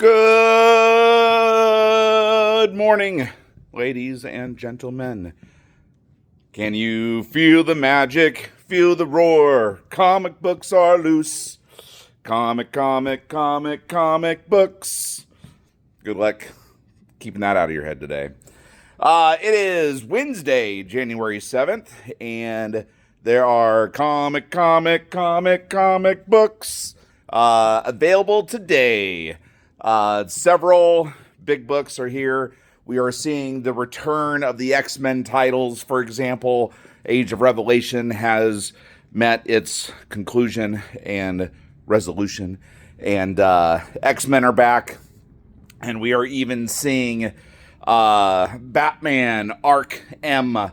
Good morning, ladies and gentlemen. Can you feel the magic? Feel the roar. Comic books are loose. Comic books. Good luck keeping that out of your head today. It is Wednesday, January 7th, and there are comic books available today. Several big books are here. We are seeing the return of the X-Men titles. For example, Age of Revelation has met its conclusion and resolution, and X-Men are back, and we are even seeing Batman Ark-M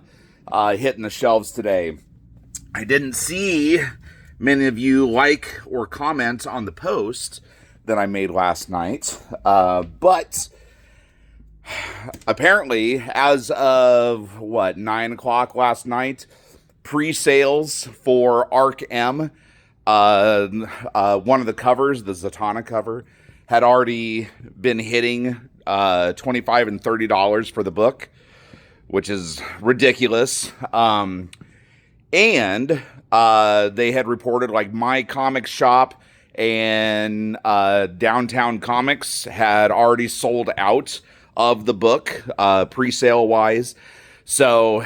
hitting the shelves today. I didn't see many of you like or comment on the post that I made last night, but apparently, as of 9 o'clock last night, pre-sales for Ark-M, one of the covers, the Zatanna cover, had already been hitting $25 and $30 for the book, which is ridiculous. And they had reported, like, My Comic Shop and Downtown Comics had already sold out of the book, pre-sale wise. So,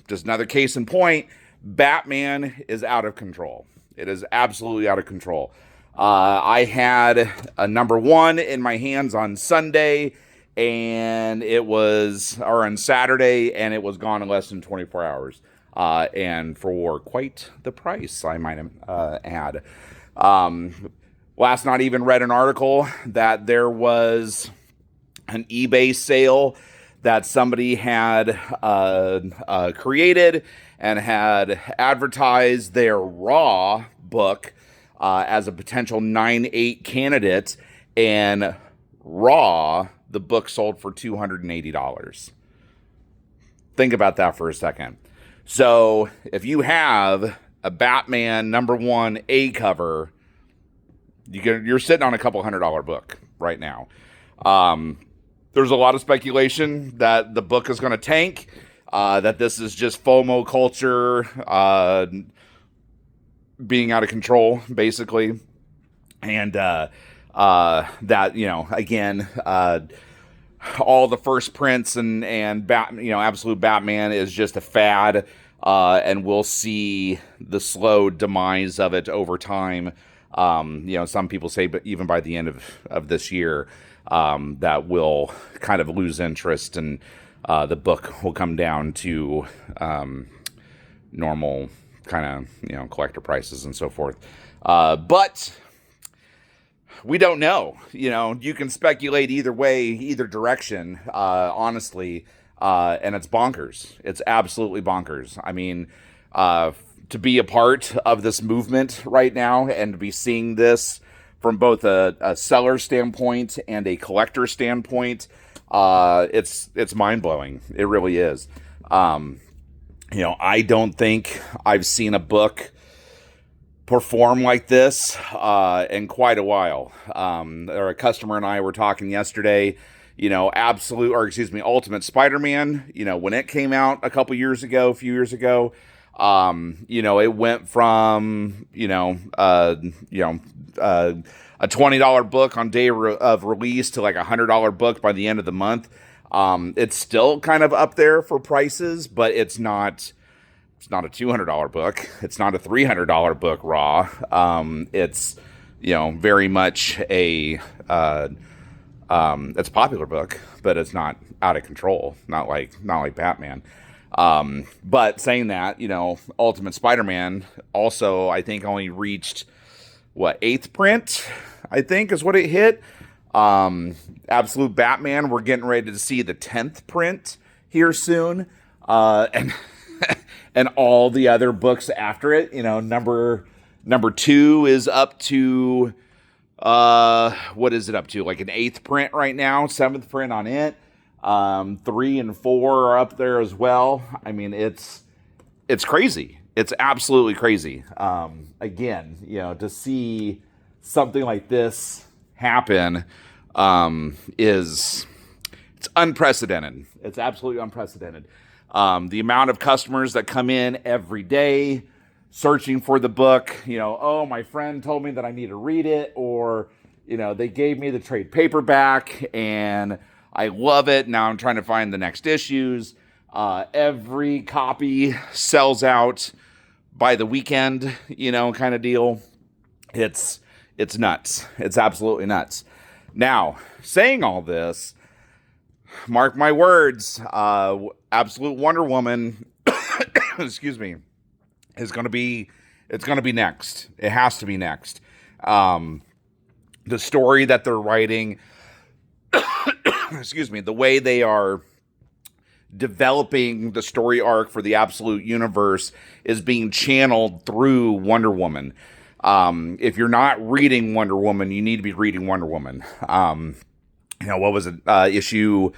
just another case in point, Batman is out of control. It is absolutely out of control. I had a number one in my hands on Sunday, and on Saturday, and it was gone in less than 24 hours. And for quite the price, I might add. Last night, even read an article that there was an eBay sale that somebody had created and had advertised their Raw book as a potential 9/8 candidate, and Raw, the book sold for $280. Think about that for a second. So if you have a Batman number one A cover, you're sitting on a couple $100 book right now. There's a lot of speculation that the book is going to tank, that this is just FOMO culture being out of control, basically. And that, again, all the first prints and Absolute Batman is just a fad, and we'll see the slow demise of it over time. Some people say, but even by the end of this year, that will kind of lose interest, and the book will come down to normal kind of collector prices and so forth. But we don't know. You can speculate either way, either direction, honestly, and it's bonkers. It's absolutely bonkers. I mean, to be a part of this movement right now and to be seeing this from both a seller standpoint and a collector standpoint, it's mind-blowing. It really is. I don't think I've seen a book perform like this in quite a while. A customer and I were talking yesterday, Ultimate Spider-Man, when it came out a few years ago, it went from, a $20 book on day of release to like a $100 book by the end of the month. It's still kind of up there for prices, but it's not a $200 book. It's not a $300 book raw. It's, very much it's a popular book, but it's not out of control. Not like Batman. But saying that, Ultimate Spider-Man also, I think, only reached 8th print, I think is what it hit. Absolute Batman, we're getting ready to see the 10th print here soon. And and all the other books after it, number 2 is up to what is it up to? Like an 8th print right now, 7th print on it. 3 and 4 are up there as well. I mean, it's crazy. It's absolutely crazy. Again, to see something like this happen it's unprecedented. It's absolutely unprecedented. The amount of customers that come in every day searching for the book, oh, my friend told me that I need to read it, or, they gave me the trade paperback and I love it. Now I'm trying to find the next issues. Every copy sells out by the weekend, kind of deal. It's nuts. It's absolutely nuts. Now, saying all this, mark my words, Absolute Wonder Woman, excuse me, it's going to be next. It has to be next. The story that they're writing, excuse me, the way they are developing the story arc for the Absolute Universe is being channeled through Wonder Woman. If you're not reading Wonder Woman, you need to be reading Wonder Woman. What was it? Issue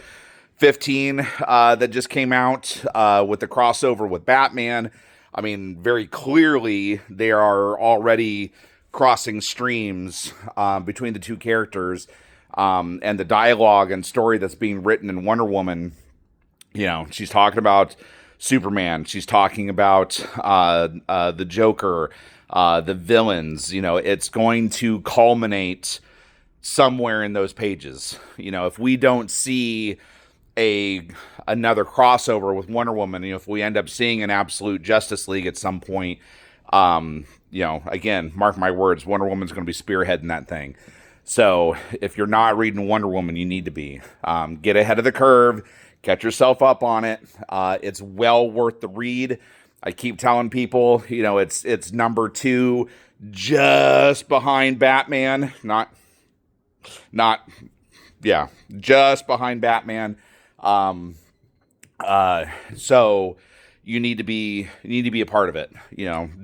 15 that just came out with the crossover with Batman. I mean, very clearly they are already crossing streams between the two characters, and the dialogue and story that's being written in Wonder Woman. She's talking about Superman. She's talking about the Joker, the villains. It's going to culminate somewhere in those pages. If we don't see another crossover with Wonder Woman, if we end up seeing an Absolute Justice League at some point, again, mark my words, Wonder Woman's going to be spearheading that thing. So if you're not reading Wonder Woman, you need to be. Get ahead of the curve. Catch yourself up on it. It's well worth the read. I keep telling people, it's number 2, just behind Batman. Just behind Batman. So you need to be a part of it.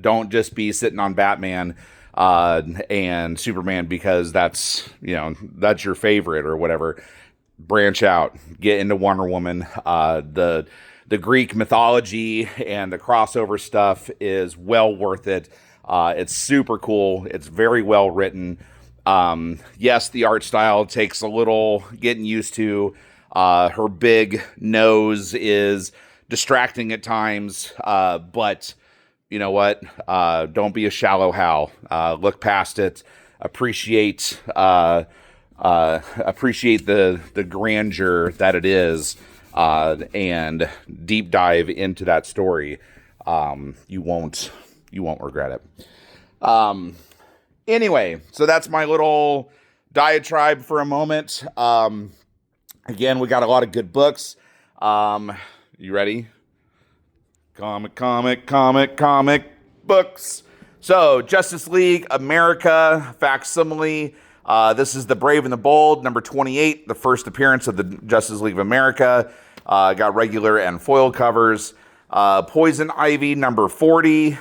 Don't just be sitting on Batman and Superman because that's your favorite or whatever. Branch out, get into Wonder Woman. The Greek mythology and the crossover stuff is well worth it. It's super cool. It's very well written. Yes, the art style takes a little getting used to. Her big nose is distracting at times, but you know what? Don't be a shallow Hal. Look past it. Appreciate the grandeur that it is, and deep dive into that story. You won't regret it. Anyway, so that's my little diatribe for a moment. Again, we got a lot of good books. You ready? Comic books. So, Justice League America facsimile. This is The Brave and the Bold, number 28, the first appearance of the Justice League of America. Got regular and foil covers. Poison Ivy, number 40.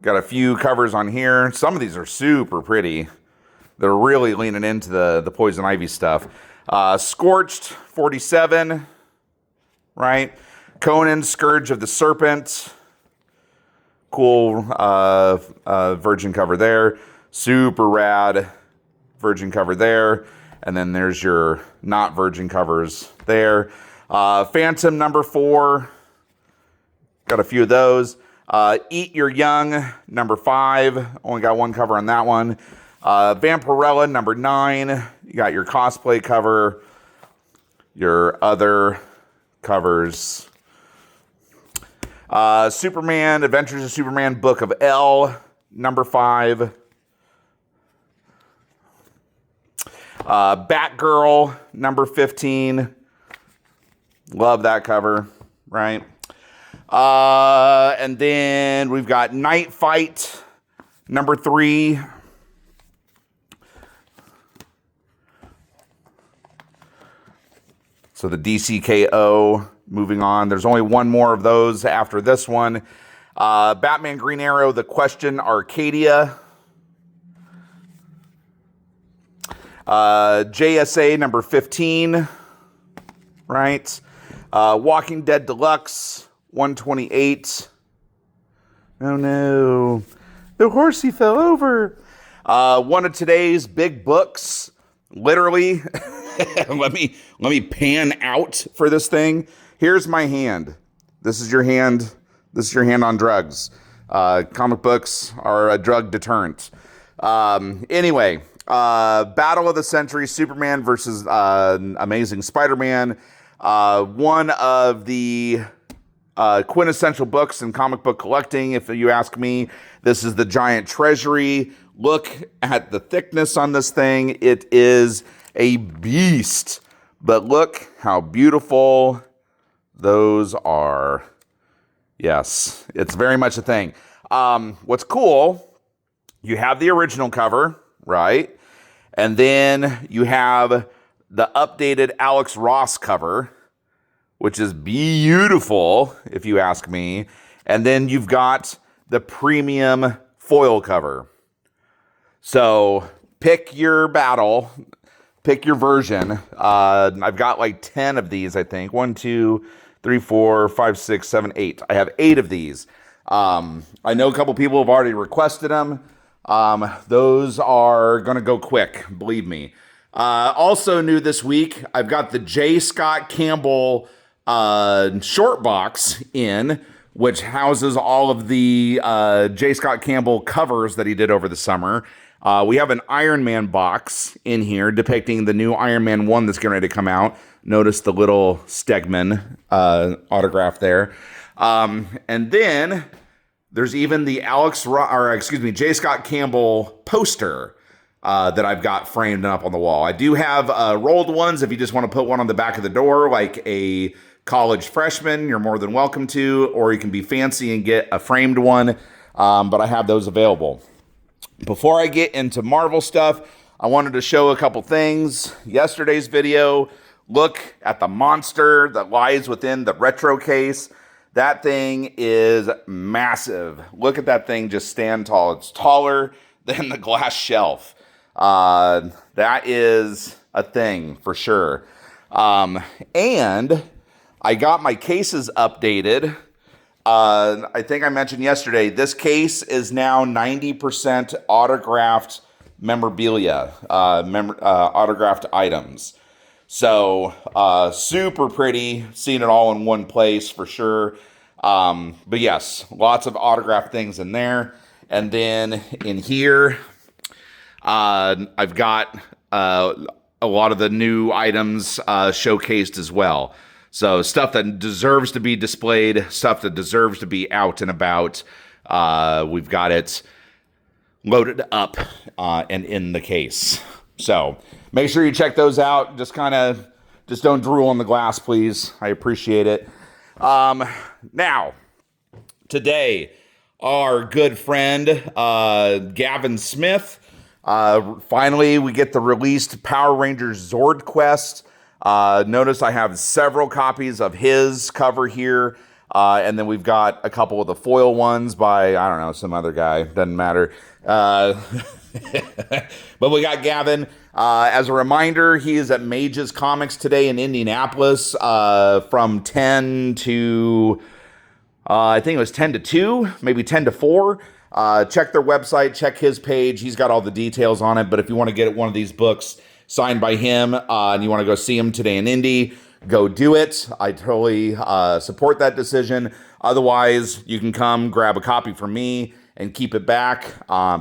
Got a few covers on here. Some of these are super pretty. They're really leaning into the Poison Ivy stuff. Scorched, 47, right? Conan, Scourge of the Serpent. Cool virgin cover there. Super rad virgin cover there. And then there's your not virgin covers there. Phantom, number 4. Got a few of those. Eat Your Young, number 5. Only got one cover on that one. Vampirella, number 9. You got your cosplay cover. Your other covers. Superman, Adventures of Superman, Book of L, number 5. Batgirl, number 15. Love that cover, right? And then we've got Night Fight, number 3. So the DCKO, moving on. There's only one more of those after this one. Batman Green Arrow, The Question, Arcadia. JSA, number 15. Right? Walking Dead Deluxe, 128. Oh no. The horsey fell over. One of today's big books, literally. let me pan out for this thing. Here's my hand. This is your hand. This is your hand on drugs. Comic books are a drug deterrent. Anyway, Battle of the Century, Superman versus Amazing Spider-Man. One of the quintessential books in comic book collecting, if you ask me. This is the giant treasury. Look at the thickness on this thing. It is a beast. But look how beautiful those are. Yes, it's very much a thing. What's cool, you have the original cover, right? And then you have the updated Alex Ross cover, which is beautiful, if you ask me. And then you've got the premium foil cover. So pick your battle, pick your version. I've got like 10 of these, I think. 1, 2, 3, 4, 5, 6, 7, 8. I have 8 of these. I know a couple people have already requested them. Those are going to go quick, believe me. Also new this week, I've got the J. Scott Campbell short box in, which houses all of the J. Scott Campbell covers that he did over the summer. We have an Iron Man box in here depicting the new Iron Man 1 that's getting ready to come out. Notice the little Stegman autograph there. And then there's even the J. Scott Campbell poster that I've got framed up on the wall. I do have rolled ones. If you just want to put one on the back of the door, like a college freshman, you're more than welcome to, or you can be fancy and get a framed one. But I have those available. Before I get into Marvel stuff, I wanted to show a couple things. Yesterday's video, look at the monster that lies within the retro case. That thing is massive. Look at that thing just stand tall. It's taller than the glass shelf. That is a thing for sure. And I got my cases updated. I think I mentioned yesterday, this case is now 90% autographed memorabilia, autographed items. So, super pretty, seeing it all in one place for sure. But yes, lots of autographed things in there. And then in here, I've got a lot of the new items showcased as well. So stuff that deserves to be displayed, stuff that deserves to be out and about. We've got it loaded up and in the case. So make sure you check those out. Just don't drool on the glass, please. I appreciate it. Now, today, our good friend Gavin Smith. Finally, we get the released Power Rangers Zord Quest. Notice I have several copies of his cover here. And then we've got a couple of the foil ones by, I don't know, some other guy. Doesn't matter. But we got Gavin. As a reminder, he is at Mage's Comics today in Indianapolis from 10 to, I think it was 10 to 2, maybe 10 to 4. Check their website, check his page. He's got all the details on it. But if you want to get one of these books signed by him and you want to go see him today in Indy, go do it. I totally support that decision. Otherwise, you can come grab a copy from me and keep it back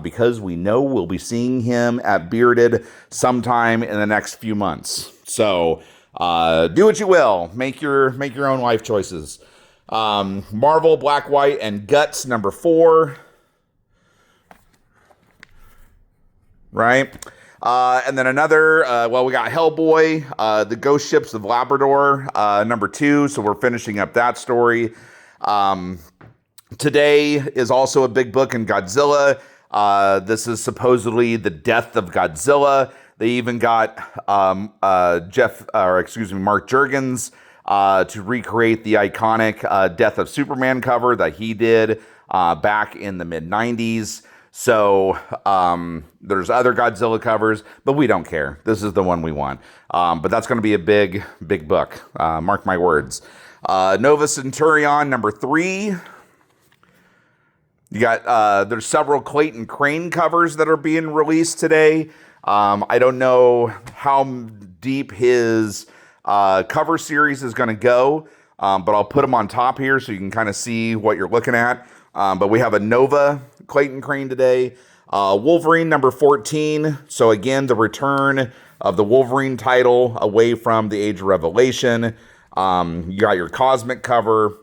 because we know we'll be seeing him at Bearded sometime in the next few months. So do what you will. Make your own life choices. Marvel, Black, White, and Guts number 4. Right? And then another, we got Hellboy, the Ghost Ships of Labrador, number 2. So we're finishing up that story. Today is also a big book in Godzilla. This is supposedly the death of Godzilla. They even got Mark Juergens to recreate the iconic Death of Superman cover that he did back in the mid-90s. So there's other Godzilla covers, but we don't care. This is the one we want. But that's going to be a big, big book. Mark my words. Nova Centurion number 3. You got there's several Clayton Crane covers that are being released today. I don't know how deep his cover series is going to go, but I'll put them on top here so you can kind of see what you're looking at. But we have a Nova Clayton Crane today. Wolverine number 14. So again, the return of the Wolverine title away from the Age of Revelation. You got your Cosmic cover.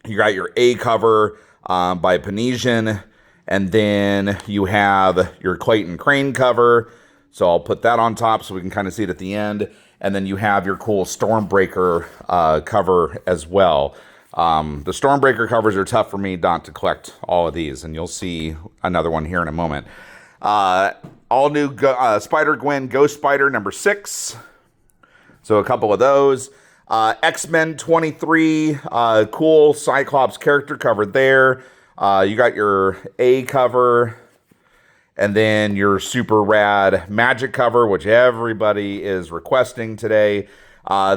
You got your A cover by Panesian. And then you have your Clayton Crane cover. So I'll put that on top so we can kind of see it at the end. And then you have your cool Stormbreaker cover as well. The Stormbreaker covers are tough for me not to collect all of these, and you'll see another one here in a moment. All new Spider-Gwen Ghost Spider number 6. So a couple of those. X-Men 23, cool Cyclops character cover there. You got your A cover, and then your super rad Magic cover, which everybody is requesting today.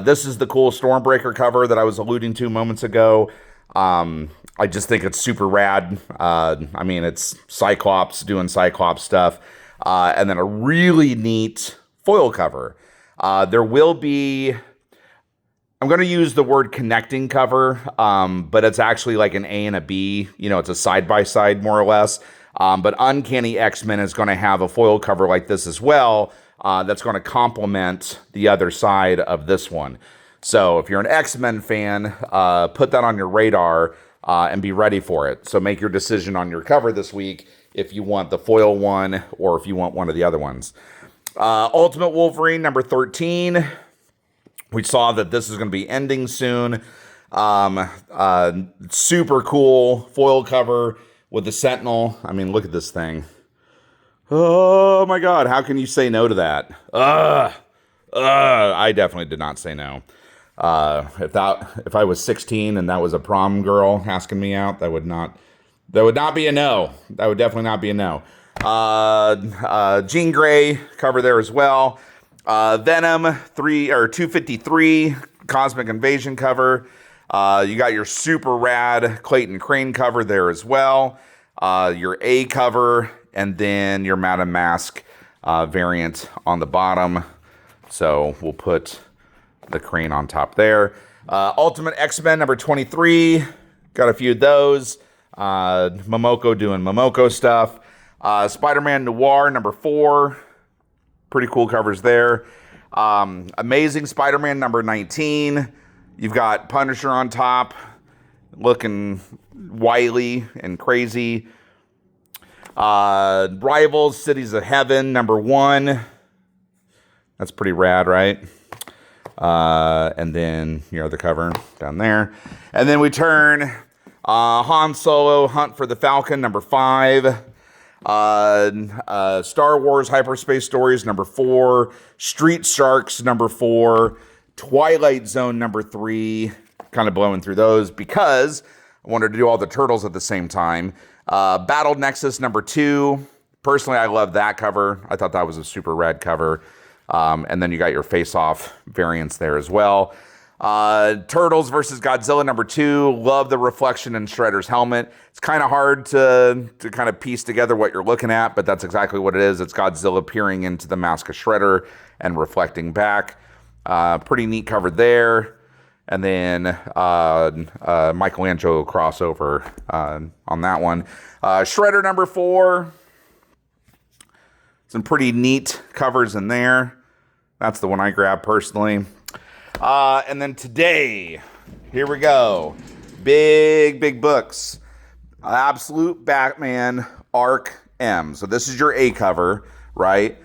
This is the cool Stormbreaker cover that I was alluding to moments ago. I just think it's super rad. I mean, it's Cyclops doing Cyclops stuff. And then a really neat foil cover. There will be, I'm going to use the word connecting cover, but it's actually like an A and a B. You know, it's a side-by-side more or less. But Uncanny X-Men is going to have a foil cover like this as well. That's going to complement the other side of this one. So if you're an X-Men fan, put that on your radar and be ready for it. So make your decision on your cover this week if you want the foil one or if you want one of the other ones. Ultimate Wolverine number 13. We saw that this is going to be ending soon. Super cool foil cover with the Sentinel. I mean, look at this thing. Oh my God, how can you say no to that? I definitely did not say no. If I was 16 and that was a prom girl asking me out, that would not be a no. That would definitely not be a no. Jean Grey cover there as well. Venom 253 Cosmic Invasion cover. You got your super rad Clayton Crane cover there as well. Your A cover, and then your Madame Mask variant on the bottom. So we'll put the Crane on top there. Ultimate X-Men number 23. Got a few of those. Momoko doing Momoko stuff. Spider-Man Noir number 4. Pretty cool covers there. Amazing Spider-Man number 19. You've got Punisher on top, looking wily and crazy. Rivals, Cities of Heaven, number 1. That's pretty rad, right? And then your other cover down there. And then we turn Han Solo, Hunt for the Falcon, number 5. Star Wars Hyperspace Stories, number 4. Street Sharks, number 4. Twilight Zone, number 3. Kind of blowing through those because I wanted to do all the Turtles at the same time. Battle Nexus number 2. Personally, I love that cover. I thought that was a super rad cover. And then you got your face-off variants there as well. Turtles versus Godzilla number 2. Love the reflection in Shredder's helmet. It's kind of hard to kind of piece together what you're looking at, but that's exactly what it is. It's Godzilla peering into the mask of Shredder and reflecting back. Pretty neat cover there. And then Michelangelo crossover on that one. Shredder number 4. Some pretty neat covers in there. That's the one I grabbed personally. And then today, here we go. Big books. Absolute Batman Ark-M. So this is your A cover, right?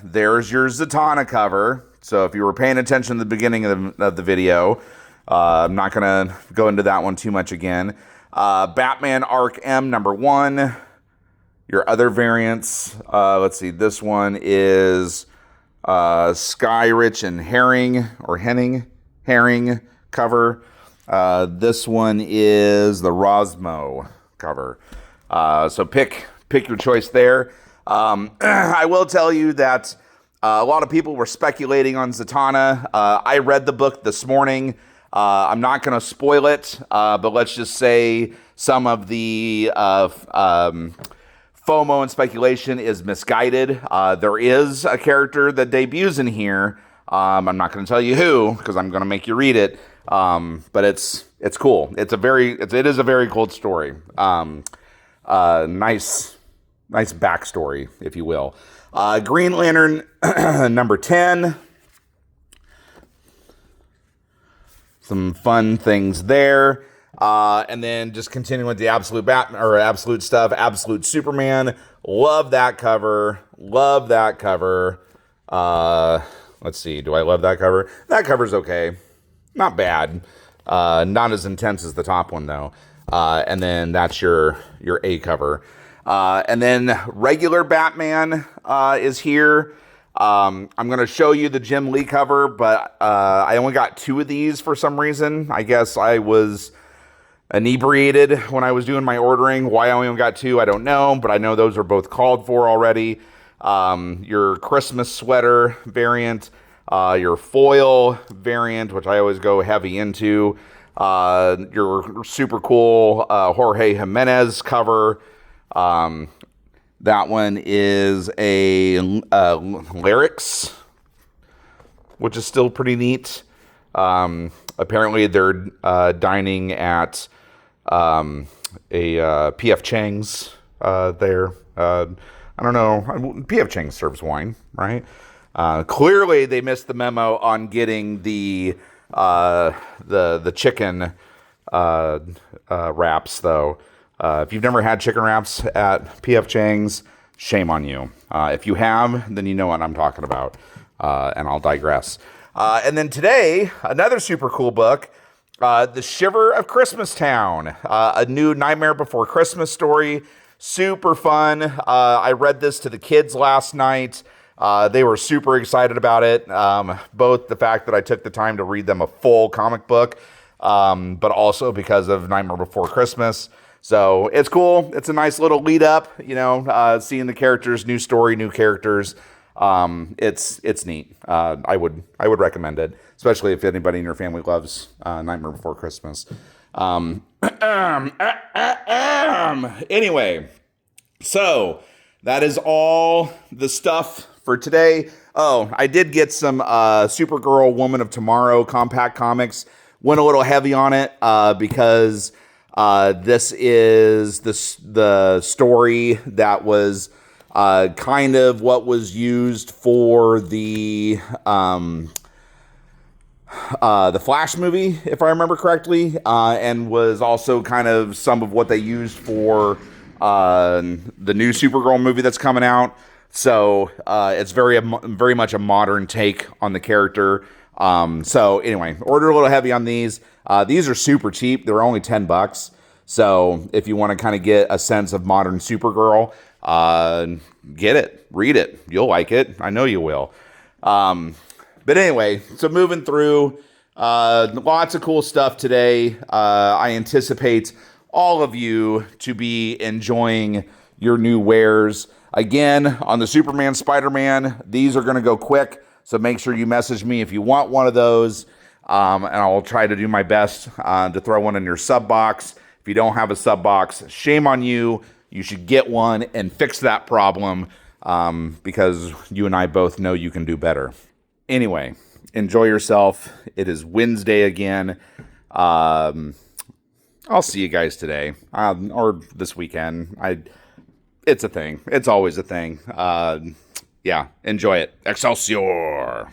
There's your Zatanna cover. So if you were paying attention at the beginning of the video, I'm not going to go into that one too much again. Batman Ark-M number 1. Your other variants, let's see, this one is Skyrich and Herring cover. This one is the Rosmo cover. So pick your choice there. I will tell you that a lot of people were speculating on Zatanna. I read the book this morning. I'm not going to spoil it, but let's just say some of the FOMO and speculation is misguided. There is a character that debuts in here. I'm not going to tell you who because I'm going to make you read it. But it's cool. It is a very cool story. Nice backstory, if you will. Green Lantern number 10. Some fun things there. And then just continuing with the absolute Batman or absolute stuff. Absolute Superman. Love that cover. Let's see. Do I love that cover? That cover's okay. Not bad. Not as intense as the top one though. And then that's your A cover. And then regular Batman is here. I'm going to show you the Jim Lee cover, but I only got 2 of these for some reason. I guess I was inebriated when I was doing my ordering. Why I only got 2, I don't know, but I know those are both called for already. Your Christmas sweater variant, your foil variant, which I always go heavy into, your super cool Jorge Jimenez cover. That one is a Lyrics, which is still pretty neat. Apparently they're dining at a P.F. Chang's there. I don't know. P.F. Chang's serves wine, right? Clearly they missed the memo on getting the chicken wraps, though. If you've never had chicken wraps at P.F. Chang's, shame on you. If you have, then you know what I'm talking about. And I'll digress. And then today, another super cool book, The Shiver of Christmastown, a new Nightmare Before Christmas story. Super fun. I read this to the kids last night. They were super excited about it. Both the fact that I took the time to read them a full comic book, but also because of Nightmare Before Christmas. So it's cool. It's a nice little lead up, seeing the characters, new story, new characters. It's neat. I would recommend it, especially if anybody in your family loves Nightmare Before Christmas. Anyway, so that is all the stuff for today. Oh, I did get some Supergirl Woman of Tomorrow compact comics. Went a little heavy on it because this is the story that was kind of what was used for the Flash movie, if I remember correctly, and was also kind of some of what they used for the new Supergirl movie that's coming out. So it's very much a modern take on the character. So anyway, order a little heavy on these. These are super cheap. They're only $10. So if you want to kind of get a sense of modern Supergirl, get it, read it. You'll like it. I know you will. But anyway, so moving through, lots of cool stuff today. I anticipate all of you to be enjoying your new wares. Again, on the Superman, Spider-Man, these are going to go quick. So make sure you message me if you want one of those. And I'll try to do my best to throw one in your sub box. If you don't have a sub box, shame on you. You should get one and fix that problem because you and I both know you can do better. Anyway, enjoy yourself. It is Wednesday again. I'll see you guys today or this weekend. It's a thing. It's always a thing. Yeah, enjoy it. Excelsior!